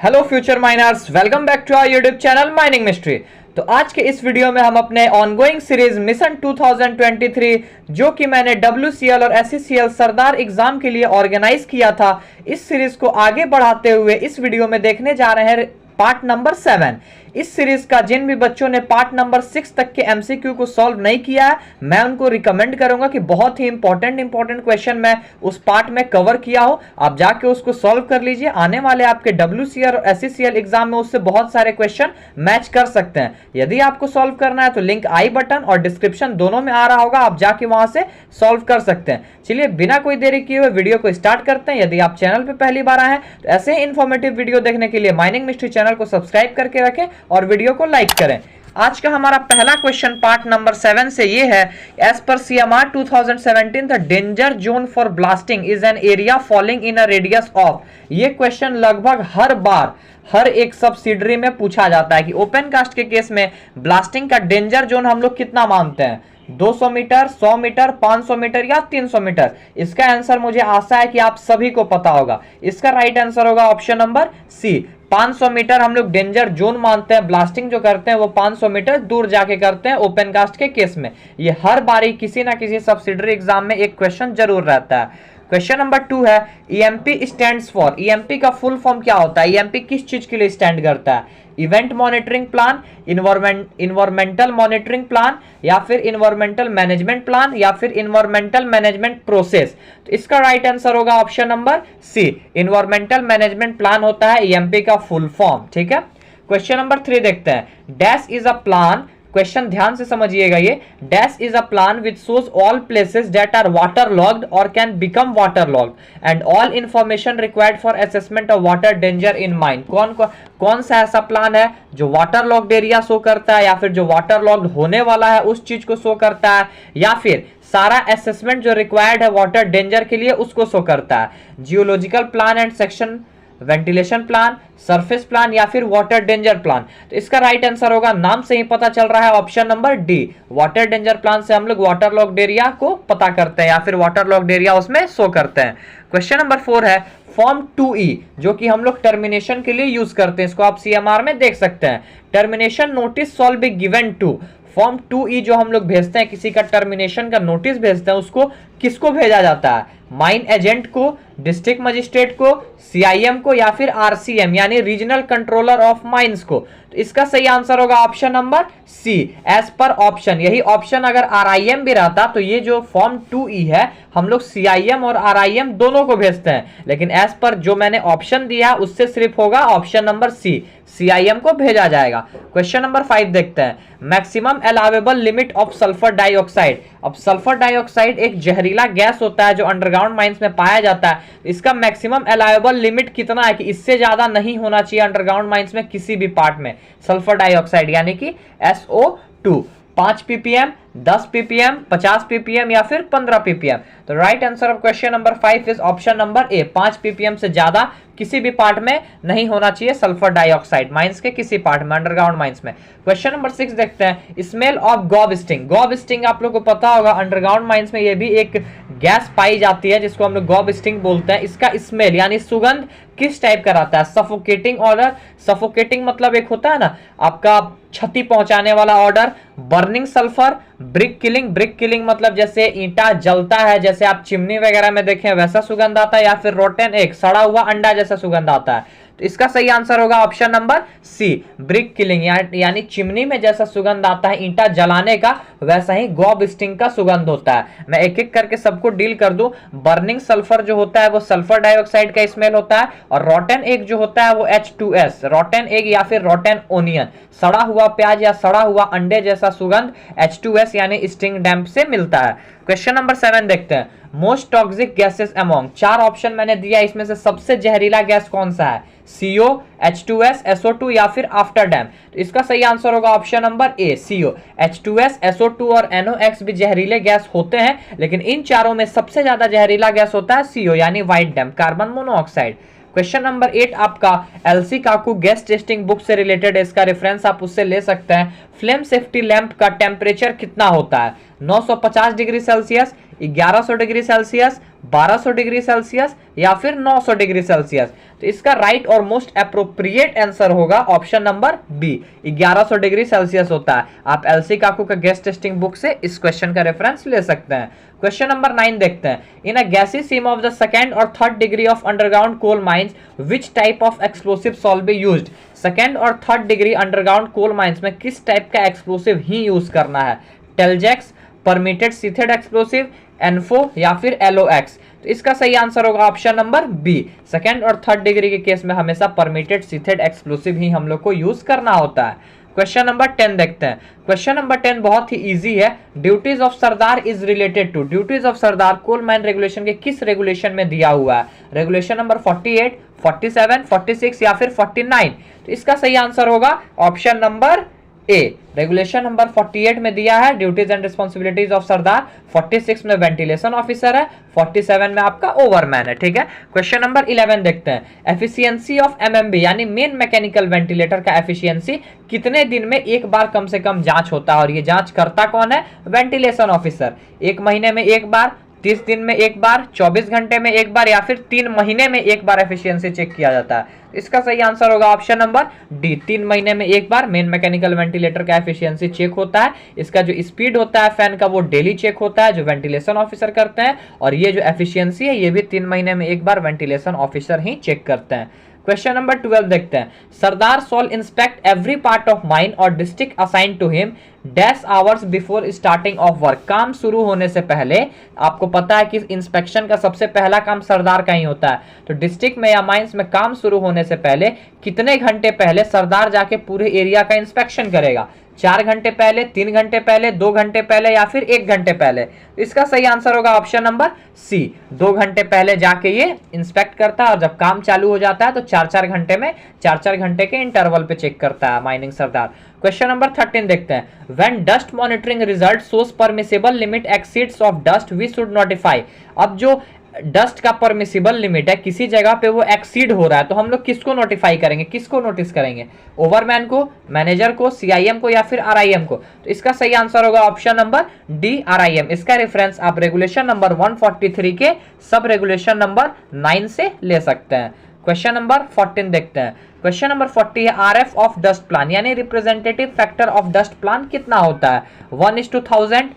Hello future miners, welcome back to our YouTube channel mining mystery. तो आज के इस वीडियो में हम अपने ऑनगोइंग सीरीज मिशन 2023 जो कि मैंने WCL और SCCL सरदार एग्जाम के लिए ऑर्गेनाइज किया था, इस सीरीज को आगे बढ़ाते हुए इस वीडियो में देखने जा रहे हैं पार्ट नंबर 7। इस सीरीज का जिन भी बच्चों ने पार्ट नंबर 6 तक के MCQ को सॉल्व नहीं किया है, मैं उनको रिकमेंड करूंगा कि बहुत ही इंपॉर्टेंट क्वेश्चन मैं उस पार्ट में कवर किया हूं, आप जाके उसको सॉल्व कर लीजिए। आने वाले आपके WCL और SCCL एग्जाम में उससे बहुत सारे क्वेश्चन मैच कर सकते हैं। यदि आपको सॉल्व करना है तो लिंक आई बटन और डिस्क्रिप्शन दोनों में आ रहा होगा, आप जाके वहां से सॉल्व कर सकते हैं। चलिए बिना कोई देरी किए हुए वीडियो को स्टार्ट करते हैं। यदि आप चैनल पे पहली बार आए हैं तो ऐसे ही इंफॉर्मेटिव वीडियो देखने के लिए माइनिंग मिस्ट्री चैनल को सब्सक्राइब करके रखें और वीडियो को लाइक करें। आज का हमारा पहला क्वेश्चन पार्ट नंबर 7 से ये है, as per CMR 2017 the danger zone for blasting is an area falling in a radius of. ये क्वेश्चन लगभग हर बार हर एक सब्सिडरी में पूछा जाता है कि ओपन कास्ट के केस में ब्लास्टिंग का डेंजर जोन हम लोग कितना मानते हैं, 200 मीटर, 100 मीटर, 500 मीटर या 300 मीटर। इसका आंसर मुझे आशा है कि आप सभी को पता होगा। इसका राइट आंसर होगा ऑप्शन नंबर सी, 500 मीटर हम लोग डेंजर जोन मानते हैं। ब्लास्टिंग जो करते हैं वो 500 मीटर दूर जाके करते हैं ओपन कास्ट के केस में। ये हर बारी किसी ना किसी सब्सिडरी एग्जाम में एक क्वेश्चन जरूर रहता है। क्वेश्चन नंबर 2 है, EMP स्टैंड्स फॉर। EMP का फुल फॉर्म क्या होता है? EMP किस चीज के लिए स्टैंड करता है? Event monitoring plan, environmental monitoring plan, या फिर इन्वायरमेंटल मैनेजमेंट प्लान, या फिर इन्वायरमेंटल मैनेजमेंट प्रोसेस। तो इसका राइट आंसर होगा option number C, environmental management plan होता है EMP का फुल फॉर्म। ठीक है, क्वेश्चन नंबर 3 देखते हैं। Dash is a plan, question ध्यान से समझिएगा, ये dash is a plan which shows all places that are waterlogged और can become waterlogged and all information required for assessment of water danger in mine. कौन सा ऐसा plan है जो वाटर लॉग्ड एरिया शो करता है, या फिर जो वाटर लॉग्ड होने वाला है उस चीज को शो करता है, या फिर सारा असेसमेंट जो रिक्वायर्ड है वाटर डेंजर के लिए उसको शो करता है? Geological plan and section, ventilation plan, surface plan, या फिर वाटर डेंजर प्लान। तो इसका राइट आंसर होगा, नाम से ही पता चल रहा है, option number D, water danger plan से हम लोग वाटर लॉक्ड एरिया को पता करते हैं या फिर वाटर लॉक्ड एरिया उसमें शो करते हैं। क्वेश्चन नंबर 4 है, फॉर्म 2E जो कि हम लोग टर्मिनेशन के लिए यूज करते हैं, इसको आप CMR में देख सकते हैं। Termination notice shall be given to. Form 2E जो हम लोग भेजते हैं, किसी का टर्मिनेशन का नोटिस भेजते हैं, उसको किसको भेजा जाता है? माइन एजेंट को, डिस्ट्रिक्ट मजिस्ट्रेट को, CIM को, या फिर RCM यानी रीजनल कंट्रोलर ऑफ माइंस को। तो इसका सही आंसर होगा option number C, as per option. यही ऑप्शन अगर RIM भी रहता तो ये जो फॉर्म 2E है हम लोग CIM और RIM दोनों को भेजते हैं, लेकिन एज पर जो मैंने ऑप्शन दिया उससे सिर्फ होगा ऑप्शन नंबर सी, CIM को भेजा जाएगा। क्वेश्चन नंबर 5 देखते हैं, maximum allowable limit of sulphur dioxide. अब सल्फर डाइऑक्साइड एक जहरीला गैस होता है जो अंडरग्राउंड माइंस में पाया जाता है। इसका मैक्सिमम अलाउेबल लिमिट कितना है कि इससे ज्यादा नहीं होना चाहिए अंडरग्राउंड माइंस में किसी भी पार्ट में सल्फर डाइऑक्साइड, यानी कि SO2। 5 ppm, 10 ppm, 50 ppm या फिर 15 ppm। तो right answer of question number 5 is option number A, 5 ppm से ज्यादा किसी भी पार्ट में नहीं होना चाहिए सल्फर डाइऑक्साइड माइंस के किसी पार्ट में, अंडरग्राउंड माइंस में। क्वेश्चन नंबर 6 देखते हैं, smell of gob sting. Gob sting आप लोग को पता होगा, अंडरग्राउंड माइंस में ये भी एक गैस पाई जाती है जिसको हम लोग गॉब स्टिंग बोलते हैं। इसका स्मेल यानी सुगंध किस टाइप का रहता है? सफोकेटिंग ऑर्डर, सफोकेटिंग मतलब एक होता है ना आपका क्षति पहुंचाने वाला order, burning sulphur, brick killing, brick killing मतलब जैसे ईंटा जलता है, जैसे आप चिमनी वगैरह में देखें वैसा सुगंध आता है, या फिर रोटेन एग, सड़ा हुआ अंडा जैसा सुगंध आता है। तो इसका सही आंसर होगा option number C, brick killing यानी चिमनी में जैसा सुगंध आता है ईंटा जलाने का, वैसा ही गॉब स्टिंग का सुगंध होता है। मैं एक एक करके सबको डील कर दूं। बर्निंग सल्फर जो होता है वो सल्फर डाइऑक्साइड का स्मेल होता है, और रोटेन एग जो होता है वो H2S, रोटेन एग या फिर रोटेन ओनियन, सड़ा हुआ प्याज या सड़ा हुआ अंडे जैसा सुगंध H2S यानी स्टिंग डैम्प से मिलता है। क्वेश्चन नंबर 7 देखते हैं, most toxic gases among. 4 option मैंने दिया, इसमें से सबसे जहरीला गैस कौन सा है? CO, H2S, SO2 या फिर आफ्टर डैम। तो इसका सही आंसर होगा ऑप्शन नंबर ए, CO। H2S, SO2 और NOx भी जहरीले गैस होते हैं, लेकिन इन चारों में सबसे ज्यादा जहरीला गैस होता है CO यानी white damp, carbon monoxide. Question number 8 आपका LC काकू गैस टेस्टिंग बुक से रिलेटेड है, इसका रेफरेंस आप उससे ले सकते हैं। फ्लेम सेफ्टी लैंप का टेम्परेचर कितना होता है? 950 degree Celsius, 1100 degree Celsius, 1200 degree Celsius या फिर 900 डिग्री सेल्सियस। तो इसका राइट और मोस्ट अप्रोप्रिएट आंसर होगा option number B, 1100 degree Celsius होता है। आप एलसी काकू का गैस टेस्टिंग बुक से इस क्वेश्चन का रेफरेंस ले सकते हैं। क्वेश्चन नंबर 9 देखते हैं। In a gassy seam of the second और third degree of underground coal mines which type of explosive shall be used. Second और third degree underground coal mines में किस टाइप का एक्सप्लोसिव ही यूज करना है? टेलजेक्स, परमिटेड सीथेड एक्सप्लोसिव, एनफो या फिर एलओएक्स। तो इसका सही आंसर होगा ऑप्शन नंबर बी। सेकंड और थर्ड डिग्री के केस में हमेशा परमिटेड सीथेड एक्सप्लोसिव ही हम लोग को यूज करना होता है। क्वेश्चन नंबर 10 देखते हैं। क्वेश्चन नंबर 10 बहुत ही इजी है। ड्यूटीज ऑफ सरदार is related to. Duties of सरदार कोल माइन रेगुलेशन के किस रेगुलेशन में दिया हुआ है? रेगुलेशन नंबर 48, 47, 46 या फिर 49। तो इसका सही आंसर होगा ऑप्शन नंबर ए। रेगुलेशन नंबर 48 में दिया है ड्यूटीज एंड रिस्पॉन्सिबिलिटीज ऑफ सरदार, 46 में वेंटिलेशन ऑफिसर है, 47 में आपका ओवरमैन है। ठीक है, क्वेश्चन नंबर 11 देखते हैं। एफिशिएंसी ऑफ एमएमबी यानी मेन मैकेनिकल वेंटिलेटर का एफिशिएंसी कितने दिन में एक बार कम से कम जांच होता है? और ये जांच करता कौन है? Ventilation officer. 1 महीने में एक बार, 30 दिन में एक बार, 24 घंटे में एक बार या फिर 3 महीने में एक बार एफिशिएंसी चेक किया जाता है। इसका सही आंसर होगा ऑप्शन नंबर डी, 3 महीने में एक बार मेन मैकेनिकल वेंटिलेटर का एफिशिएंसी चेक होता है। इसका जो स्पीड होता है फैन का वो डेली चेक होता है जो वेंटिलेशन ऑफिसर करते हैं, और ये जो एफिशिएंसी है ये भी 3 महीने में एक बार वेंटिलेशन ऑफिसर ही चेक करते हैं। क्वेश्चन नंबर 12 देखते हैं। Sirdar shall inspect every part of mine और district assign to him dash hours before starting of work. काम शुरू होने से पहले, आपको पता है कि इंस्पेक्शन का सबसे पहला काम सरदार का ही होता है, तो डिस्ट्रिक्ट में या माइंस में काम शुरू होने से पहले कितने घंटे पहले सरदार जाके पूरे एरिया का इंस्पेक्शन करेगा? 4 घंटे पहले, 3 घंटे पहले, 2 घंटे पहले या फिर 1 घंटे पहले? इसका सही आंसर होगा ऑप्शन नंबर सी, 2 घंटे पहले जाके ये इंस्पेक्ट करता है और जब काम चालू हो जाता है तो 4-4 घंटे में 4-4 घंटे के इंटरवल पे चेक करता है माइनिंग सरदार। क्वेश्चन नंबर 13 देखते हैं। When dust monitoring result shows permissible limit exceeds of dust we should notify. अब जो डस्ट का परमिसिबल लिमिट है किसी जगह पे वो एक्सीड हो रहा है तो हम लोग किसको नोटिफाई करेंगे, किसको नोटिस करेंगे? ओवरमैन को, मैनेजर को, सीआईएम को या फिर आरआईएम को? तो इसका सही आंसर होगा ऑप्शन नंबर डी, आरआईएम। इसका रेफरेंस आप रेगुलेशन नंबर 143 के सब रेगुलेशन नंबर 9 से ले सकते हैं। क्वेश्चन नंबर 14 देखते हैं। क्वेश्चन नंबर 40 है आरएफ ऑफ डस्ट प्लान यानी representative factor of dust plan कितना होता है? 1:1000,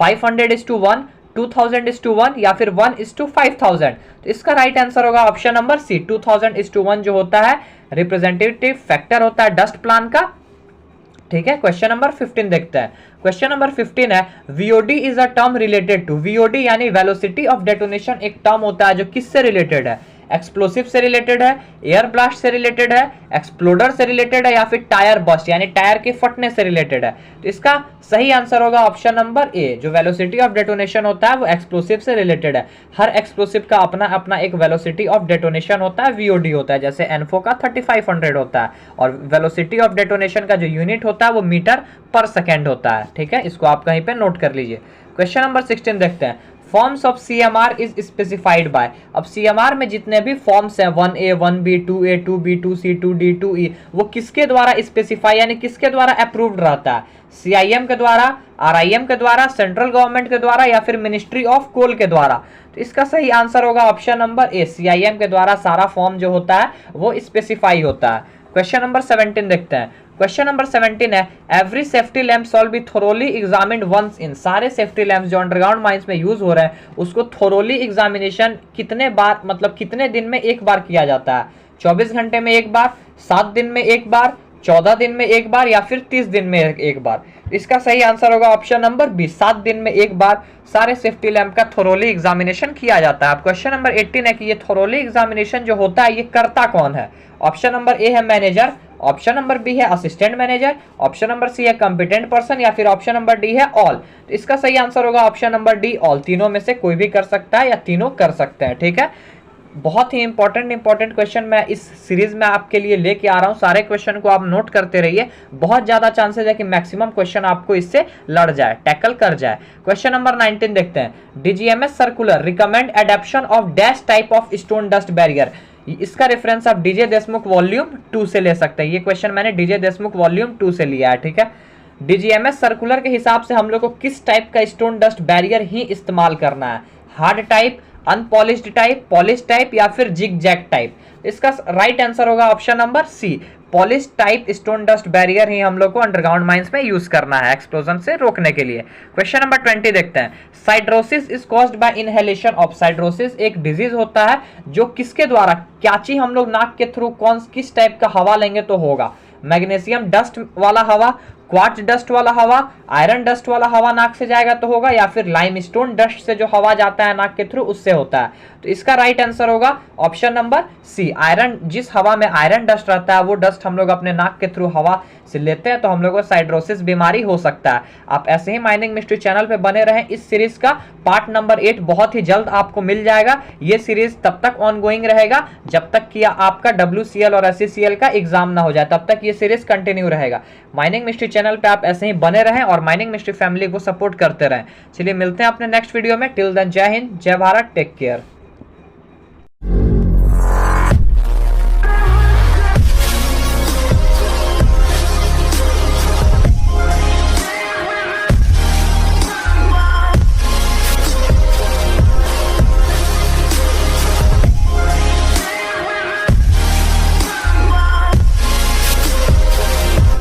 500:1, 2000:1 या फिर 1:5000? तो इसका राइट आंसर होगा ऑप्शन नंबर सी, 2000:1 जो होता है रिप्रेजेंटेटिव फैक्टर होता है डस्ट प्लान का। ठीक है, क्वेश्चन नंबर 15 देखते हैं। क्वेश्चन नंबर 15 है VOD is a term related to. VOD यानी वेलोसिटी ऑफ डेटोनेशन एक टर्म होता है जो किससे रिलेटेड है? एक्सप्लोसिव से रिलेटेड है, एयर ब्लास्ट से रिलेटेड है, एक्सप्लोडर से रिलेटेड है या फिर टायर बस्ट यानी टायर के फटने से रिलेटेड है? तो इसका सही आंसर होगा ऑप्शन नंबर ए, जो वेलोसिटी ऑफ डेटोनेशन होता है वो एक्सप्लोसिव से रिलेटेड है। हर एक्सप्लोसिव का अपना अपना एक वेलोसिटी ऑफ डेटोनेशन होता है, वीओडी होता है। जैसे एनफो का 3500 होता है और वेलोसिटी ऑफ डेटोनेशन का जो यूनिट होता है वो मीटर पर सेकेंड होता है। ठीक है, इसको आप कहीं पे नोट कर लीजिए। क्वेश्चन नंबर 16 देखते हैं। Forms of CMR is specified by. अब सीएमआर में जितने भी फॉर्म्स हैं 1A, 1B, 2A, 2B, 2C, 2D, 2E वो किसके द्वारा स्पेसिफाई यानी किसके द्वारा अप्रूव्ड रहता है? सीआईएम के द्वारा, आरआईएम के द्वारा, सेंट्रल गवर्नमेंट के द्वारा या फिर मिनिस्ट्री ऑफ कोल के द्वारा? तो इसका सही आंसर होगा ऑप्शन नंबर ए, सीआईएम के द्वारा सारा फॉर्म जो होता है वो स्पेसिफाई होता है। क्वेश्चन नंबर 17 देखते हैं। क्वेश्चन नंबर 17 है every safety lamp shall be thoroughly examined once in. सारे सेफ्टी लैंप्स जो अंडरग्राउंड माइंस में यूज हो रहे हैं उसको थोरोली एग्जामिनेशन कितने बार, मतलब कितने दिन में एक बार किया जाता है? 24 घंटे में एक बार, 7 दिन में एक बार, 14 दिन में एक बार या फिर 30 दिन में एक बार? इसका सही आंसर होगा ऑप्शन नंबर बी, 7 दिन में एक बार सारे सेफ्टी लैंप का थोरोली एग्जामिनेशन किया जाता है। अब क्वेश्चन नंबर 18 है कि ये थोरोली एग्जामिनेशन जो होता है ये करता कौन है? ऑप्शन नंबर ए है मैनेजर, ऑप्शन नंबर बी है assistant manager, option number C है कंपिटेंट पर्सन या फिर ऑप्शन नंबर डी है ऑल। तो इसका सही आंसर होगा ऑप्शन नंबर डी, ऑल। तीनों में से कोई भी कर सकता है या तीनों कर सकते हैं। ठीक है, बहुत ही इंपॉर्टेंट क्वेश्चन मैं इस सीरीज में आपके लिए लेके आ रहा हूं। सारे क्वेश्चन को आप नोट करते रहिए, बहुत ज्यादा चांसेस है कि मैक्सिमम क्वेश्चन आपको इससे लड़ जाए, टैकल कर जाए। क्वेश्चन नंबर 19 देखते हैं। DGMS circular recommend adoption of dash type of stone dust barrier. इसका रेफरेंस आप डीजे देशमुख वॉल्यूम 2 से ले सकते हैं। ये क्वेश्चन मैंने डीजे देशमुख वॉल्यूम 2 से लिया है। ठीक है, डीजीएमएस सर्कुलर के हिसाब से हम लोग को किस टाइप का स्टोन डस्ट बैरियर ही इस्तेमाल करना है, hard type, unpolished type, polish type या फिर जिग जैग टाइप। इसका राइट आंसर होगा option number C, polish type stone dust barrier ही हम लोग को अंडरग्राउंड माइंस में यूज करना है एक्सप्लोजन से रोकने के लिए। क्वेश्चन नंबर 20 देखते हैं। Siderosis is caused by inhalation of, siderosis एक डिजीज होता है जो किसके द्वारा, क्या चीज हम लोग नाक के थ्रू किस टाइप का हवा लेंगे तो होगा, मैग्नीशियम डस्ट वाला हवा, क्वार्ट्ज डस्ट वाला हवा, आयरन डस्ट वाला हवा नाक से जाएगा तो होगा, या फिर लाइमस्टोन डस्ट से जो हवा जाता है नाक के थ्रू उससे होता है। तो इसका राइट आंसर होगा ऑप्शन नंबर सी, आयरन। जिस हवा में आयरन डस्ट रहता है वो डस्ट हम लोग अपने नाक के थ्रू हवा से लेते हैं तो हम लोग को साइड्रोसिस बीमारी हो सकता है। आप ऐसे ही माइनिंग मिस्ट्री चैनल पे बने रहें। इस सीरीज का पार्ट नंबर 8 बहुत ही जल्द आपको मिल जाएगा। ये सीरीज तब तक ऑनगोइंग रहेगा जब तक कि आपका WCL और SCCL का एग्जाम ना हो जाए, तब तक ये सीरीज कंटिन्यू रहेगा। माइनिंग मिस्ट्री चैनल पे आप ऐसे ही बने रहें और माइनिंग मिस्ट्री फैमिली को सपोर्ट करते रहें। चलिए मिलते हैं अपने नेक्स्ट वीडियो में। टिल देन जय हिंद, जय भारत, टेक केयर।